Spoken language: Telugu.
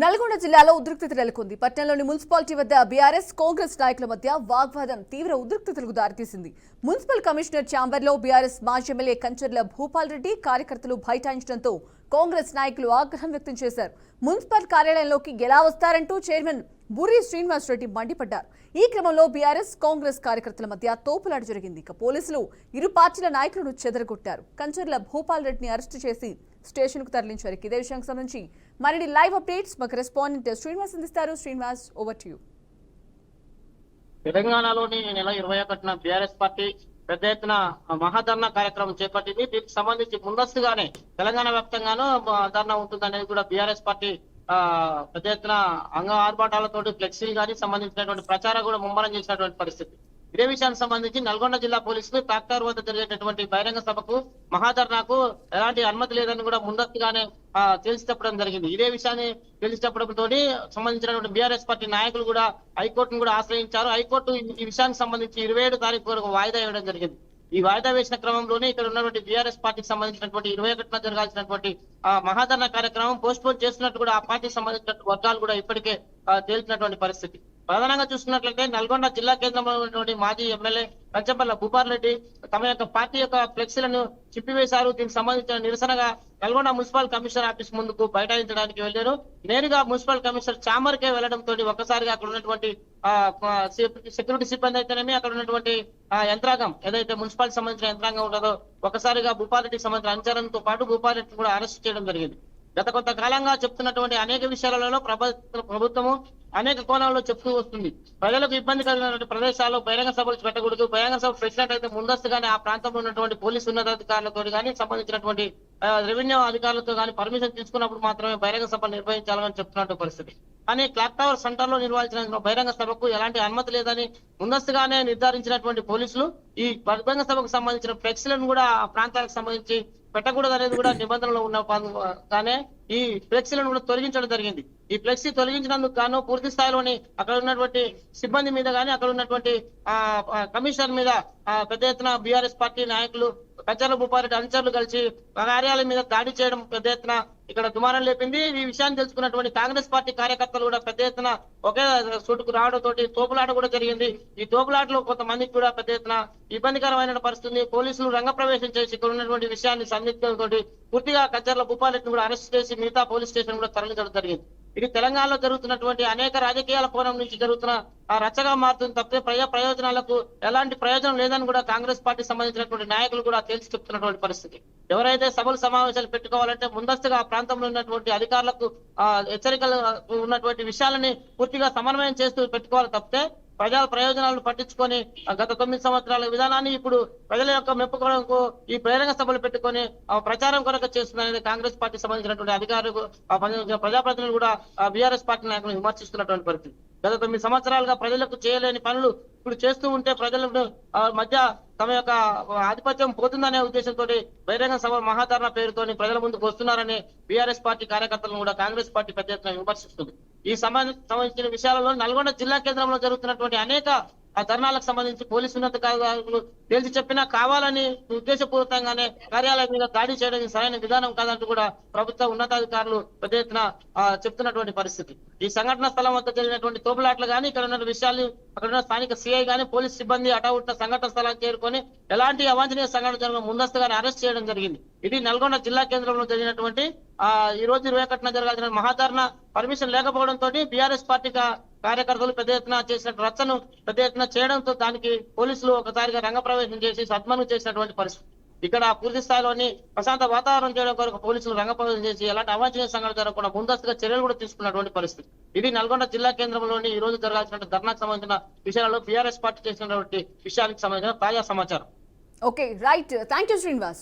నల్గొండ జిల్లాలో ఉద్రిక్తత నెలకొంది. పట్టణంలోని మున్సిపాలిటీ వద్ద బీఆర్ఎస్ కాంగ్రెస్ నాయకుల మధ్య వాగ్వాదం తీవ్ర ఉద్రిక్తతలకు దారితీసింది. మున్సిపల్ కమిషనర్ ఛాంబర్లో బీఆర్ఎస్ మాజీ ఎమ్మెల్యే కంచర్ల భూపాల్ రెడ్డి కార్యకర్తలు బైఠాయించడంతో కాంగ్రెస్ నాయకులు ఆగ్రహం వ్యక్తం చేశారు. మున్సిపల్ కార్యాలయంలోకి ఎలా వస్తారంటూ చైర్మన్ బుర్రి శ్రీనివాస్ రెడ్డి మండిపడ్డారు. ఈ క్రమంలో బీఆర్ఎస్ కాంగ్రెస్ కార్యకర్తల మధ్య తోపులాట జరిగింది. ఇక పోలీసులు ఇరు పార్టీల నాయకులను చెదరగొట్టారు. కంచర్ల భూపాల్ రెడ్డిని అరెస్టు చేసి స్టేషన్ కు తరలించారు. ఇదే విషయానికి సంబంధించి మరిన్ని లైవ్ అప్డేట్స్ మా కరెస్పాండెంట్ శ్రీనివాస్ అందిస్తారు. Srinivas, over to you. తెలంగాణలోని నెల 21న బీఆర్ఎస్ పార్టీ పెద్ద ఎత్తున మహాధర్నా కార్యక్రమం చేపట్టింది. దీనికి సంబంధించి ముందస్తుగానే తెలంగాణ వ్యాప్తంగానూ ధర్నా ఉంటుందనేది కూడా బీఆర్ఎస్ పార్టీ పెద్ద ఎత్తున అంగ ఆర్భాటాలతోటి ఫ్లెక్సీలు కానీ సంబంధించినటువంటి ప్రచారం కూడా ముమ్మరం చేసినటువంటి పరిస్థితి. ఇదే విషయానికి సంబంధించి నల్గొండ జిల్లా పోలీసులు తాక్తార్ వద్ద జరిగేటటువంటి బహిరంగ సభకు మహాధర్నాకు ఎలాంటి అనుమతి లేదని కూడా ముందస్తుగానే తెలిసి చెప్పడం జరిగింది. ఇదే విషయాన్ని తెలిసి చెప్పడంతో సంబంధించినటువంటి బీఆర్ఎస్ పార్టీ నాయకులు కూడా హైకోర్టును కూడా ఆశ్రయించారు. హైకోర్టు ఈ విషయానికి సంబంధించి 27 తారీఖు వరకు వాయిదా ఇవ్వడం జరిగింది. ఈ వాయిదా వేసిన క్రమంలోనే ఇక్కడ ఉన్నటువంటి బీఆర్ఎస్ పార్టీకి సంబంధించినటువంటి 21న జరగాల్సినటువంటి మహాధర్నా కార్యక్రమం పోస్ట్ పోన్ చేస్తున్నట్టు కూడా ఆ పార్టీకి సంబంధించినటువంటి వర్గాలు కూడా ఇప్పటికే తేల్చినటువంటి పరిస్థితి. ప్రధానంగా చూసుకున్నట్లయితే నల్గొండ జిల్లా కేంద్రంలో ఉన్నటువంటి మాజీ ఎమ్మెల్యే కంచంపల్ల భూపాల్ రెడ్డి తమ యొక్క పార్టీ యొక్క ఫ్లెక్సీలను చింపివేశారు. దీనికి సంబంధించిన నిరసనగా నల్గొండ మున్సిపల్ కమిషనర్ ఆఫీస్ ముందుకు బైఠాయించడానికి వెళ్లారు. నేరుగా మున్సిపల్ కమిషనర్ ఛాంబర్ కే వెళ్లడంతో ఒక్కసారిగా అక్కడ ఉన్నటువంటి సెక్యూరిటీ సిబ్బంది అయితేనేమి అక్కడ ఉన్నటువంటి యంత్రాంగం ఏదైతే మున్సిపాలిటీ సంబంధించిన యంత్రాంగం ఉంటుందో ఒకసారిగా భూపాల్ రెడ్డికి సంబంధించిన అనుచరులతో పాటు భూపాల్ రెడ్డిని కూడా అరెస్ట్ చేయడం జరిగింది. గత కొంతకాలంగా చెప్తున్నటువంటి అనేక విషయాలలో ప్రభుత్వము అనేక కోణాల్లో చెప్తూ వస్తుంది. ప్రజలకు ఇబ్బంది కలిగినటువంటి ప్రదేశాల్లో బహిరంగ సభలు పెట్టకూడదు. బహిరంగ సభ పెట్టినట్టయితే ముందస్తుగానే ఆ ప్రాంతంలో ఉన్నటువంటి పోలీసు ఉన్నతాధికారులతో కానీ సంబంధించినటువంటి రెవెన్యూ అధికారులతో కానీ పర్మిషన్ తీసుకున్నప్పుడు మాత్రమే బహిరంగ సభలు నిర్వహించాలని చెప్తున్నటువంటి పరిస్థితి. కానీ క్లాక్ టవర్ సెంటర్ లో నిర్వహించిన బహిరంగ సభకు ఎలాంటి అనుమతి లేదని ముందస్తుగానే నిర్ధారించినటువంటి పోలీసులు ఈ బహిరంగ సభకు సంబంధించిన ఫ్లెక్సీలను కూడా ఆ ప్రాంతాలకు సంబంధించి పెట్టకూడదు అనేది కూడా నిబంధనలు ఉన్నగానే ఈ ఫ్లెక్సీలను కూడా తొలగించడం జరిగింది. ఈ ఫ్లెక్సీ తొలగించినందుకు గాను పూర్తి స్థాయిలోని అక్కడ ఉన్నటువంటి సిబ్బంది మీద కానీ అక్కడ ఉన్నటువంటి కమిషనర్ మీద పెద్ద ఎత్తున బీఆర్ఎస్ పార్టీ నాయకులు కంచర్ల భూపాల్ రెడ్డి అనుచరులు కలిసి కార్యాలయం మీద దాడి చేయడం పెద్ద ఎత్తున ఇక్కడ దుమారం లేపింది. ఈ విషయాన్ని తెలుసుకున్నటువంటి కాంగ్రెస్ పార్టీ కార్యకర్తలు కూడా పెద్ద ఎత్తున ఒకే చోటుకు రావడంతో తోపులాట కూడా జరిగింది. ఈ తోపులాటలో కొంతమందికి కూడా పెద్ద ఎత్తున ఇబ్బందికరమైన పరిస్థితి. పోలీసులు రంగప్రవేశం చేసి ఇక్కడ ఉన్నటువంటి విషయాన్ని సందిగ్ధంతో పూర్తిగా కంచర్ల భూపాల్ రెడ్డిని కూడా అరెస్ట్ చేసి మిగతా పోలీస్ స్టేషన్ కూడా తరలించడం జరిగింది. ఇది తెలంగాణలో జరుగుతున్నటువంటి అనేక రాజకీయాల కోణం నుంచి జరుగుతున్న రచ్చగా మారుతుంది తప్పితే ప్రజా ప్రయోజనాలకు ఎలాంటి ప్రయోజనం లేదని కూడా కాంగ్రెస్ పార్టీ సంబంధించినటువంటి నాయకులు కూడా తేల్చి చెప్తున్నటువంటి పరిస్థితి. ఎవరైతే సభలు సమావేశాలు పెట్టుకోవాలంటే ముందస్తుగా ఆ ప్రాంతంలో ఉన్నటువంటి అధికారులకు హెచ్చరికలు ఉన్నటువంటి విషయాలని పూర్తిగా సమన్వయం చేస్తూ పెట్టుకోవాలి తప్పితే ప్రజల ప్రయోజనాలను పట్టించుకొని గత 9 సంవత్సరాల విధానాన్ని ఇప్పుడు ప్రజల యొక్క మెప్పు కొరకు ఈ బహిరంగ సభలు పెట్టుకొని ప్రచారం కొరకు చేస్తుందనేది కాంగ్రెస్ పార్టీ సంబంధించినటువంటి అధికారులు ప్రజాప్రతినిధులు కూడా బీఆర్ఎస్ పార్టీ నాయకులను విమర్శిస్తున్నటువంటి పరిస్థితి. గత 9 సంవత్సరాలుగా ప్రజలకు చేయలేని పనులు ఇప్పుడు చేస్తూ ఉంటే ప్రజలకు మధ్య తమ యొక్క ఆధిపత్యం పోతుందనే ఉద్దేశంతో బహిరంగ సభ మహాధర్నా పేరుతోని ప్రజల ముందుకు వస్తున్నారని బీఆర్ఎస్ పార్టీ కార్యకర్తలను కూడా కాంగ్రెస్ పార్టీ పెద్ద ఎత్తున విమర్శిస్తుంది. ఈ సంబంధించిన విషయాలలో నల్గొండ జిల్లా కేంద్రంలో జరుగుతున్నటువంటి అనేక ధర్నాలకు సంబంధించి పోలీసు ఉన్నతాధికారులు తేల్చి చెప్పినా కావాలని ఉద్దేశపూర్వకంగానే కార్యాలయం మీద దాడి చేయడం సరైన విధానం కాదంటూ కూడా ప్రభుత్వ ఉన్నతాధికారులు పెద్ద ఎత్తున చెప్తున్నటువంటి పరిస్థితి. ఈ సంఘటన స్థలం వద్ద జరిగినటువంటి తోపులాట్లు కానీ ఇక్కడ ఉన్న విషయాలు అక్కడ ఉన్న స్థానిక సిఐ కానీ పోలీస్ సిబ్బంది అటవుట్ల సంఘటన స్థలానికి చేరుకొని ఎలాంటి అవాంఛనీయ సంఘటన జరగడం ముందస్తుగానే అరెస్ట్ చేయడం జరిగింది. ఇది నల్గొండ జిల్లా కేంద్రంలో జరిగినటువంటి ఈ రోజు 21న జరగాల్సిన మహాధర్నా పర్మిషన్ లేకపోవడంతో బీఆర్ఎస్ పార్టీ కార్యకర్తలు పెద్ద ఎత్తున చేసిన రచ్చను పెద్ద ఎత్తున చేయడంతో దానికి పోలీసులు ఒకసారిగా రంగప్రవేశం చేసి సద్మను చేసినటువంటి పరిస్థితి. ఇక్కడ పూర్తి స్థాయిలోని ప్రశాంత వాతావరణం చేయడం కొరకు పోలీసులు రంగప్రవేశం చేసి ఎలాంటి అవాంఛనీయ సంఘటన జరగకుండా ముందస్తుగా చర్యలు కూడా తీసుకున్నటువంటి పరిస్థితి. ఇది నల్గొండ జిల్లా కేంద్రంలోని ఈ రోజు జరగాల్సిన ధర్నాకు సంబంధించిన విషయాలలో బీఆర్ఎస్ పార్టీ చేసినటువంటి విషయానికి సంబంధించిన తాజా సమాచారం. Okay, right. Thank you Srinivas.